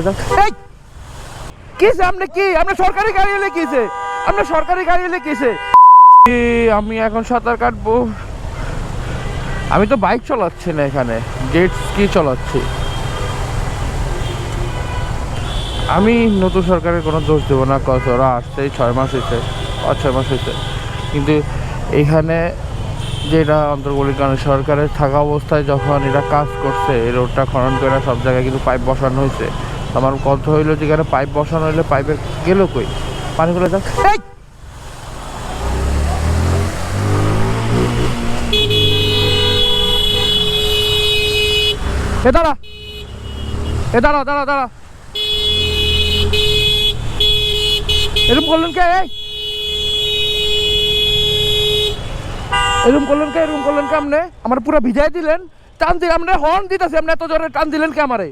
এই কিসে আপনি কি আপনি সরকারি গাড়ি এলে কিসে আপনি সরকারি গাড়ি এলে কিসে আমি এখন সাঁতার কাটবো। আমি তো বাইক চালাচ্ছি না, এখানে জেট স্কি চালাচ্ছি। আমি নতুন সরকারের কোনো দোষ দেবো না, কত ওরা আসছে 6 মাস হয়েছে, 5-6 মাস হয়েছে, কিন্তু এইখানে যেটা অন্তর্বর্তীকালীন সরকারের থাকা অবস্থায় যখন এরা কাজ করছে, এই রোডটা খনন করে সব জায়গায় কিন্তু পাইপ বসানো হয়েছে। আমার কথা হইলো যেখানে পাইপ বসানো হইলে পাইপের গেল কই পানিগুলো যাক। দাঁড়া দাঁড়া দাঁড়া দাঁড়া, এরকম করলেন কে? এরকম করলেন কে? এরকম করলেন কে? আপনি আমার পুরো ভিজাই দিলেন, টান দিলেন, আপনি হর্ন দিতেছি, আপনি এত জোরে টান দিলেন কে আমারে?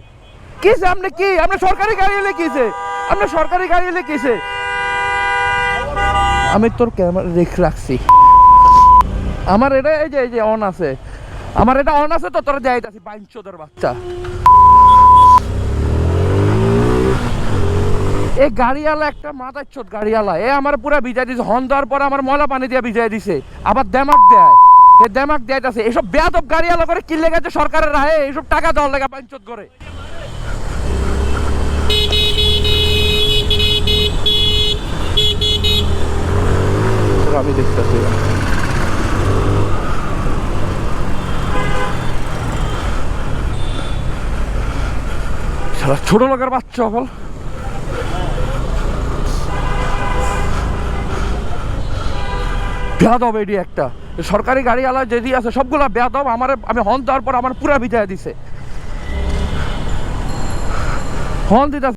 কিসে আপনি কি আপনি সরকারি গাড়ি এলে কিসে আপনি সরকারি গাড়ি এলে কিসে? আমি তোর ক্যামেরা রাখছি, আমার এটা এই যে অন আছে, আমার এটা অন আছে তো তোরা যাইতাছি বাইনচোদের বাচ্চা। এই গাড়িওয়ালা একটা মাথার চোদ গাড়িওয়ালা, এ আমার পুরা ভিজাই দিছে, হর্ন দেওয়ার পরে আমার ময়লা পানি দিয়ে ভিজাই দিছে, আবার দেমাক দেয়, এ দেমাক দেয়াইতাছে। এসব বেয়াদব গাড়িওয়ালা করে কি লেগেছে সরকারের রাহে, এইসব টাকা দেওয়ার লেগে বাইনচোদ করে। আমি দেখতেছি সারা ছোট লোকের বাচ্চা সকল বেয়াদব। এটি একটা সরকারি গাড়িওয়ালা যেদি আছে সবগুলা বেয়াদব। আমি হর্ন দেওয়ার পর আমার পুরা ভিজাই দিছে, হর্ন দিতে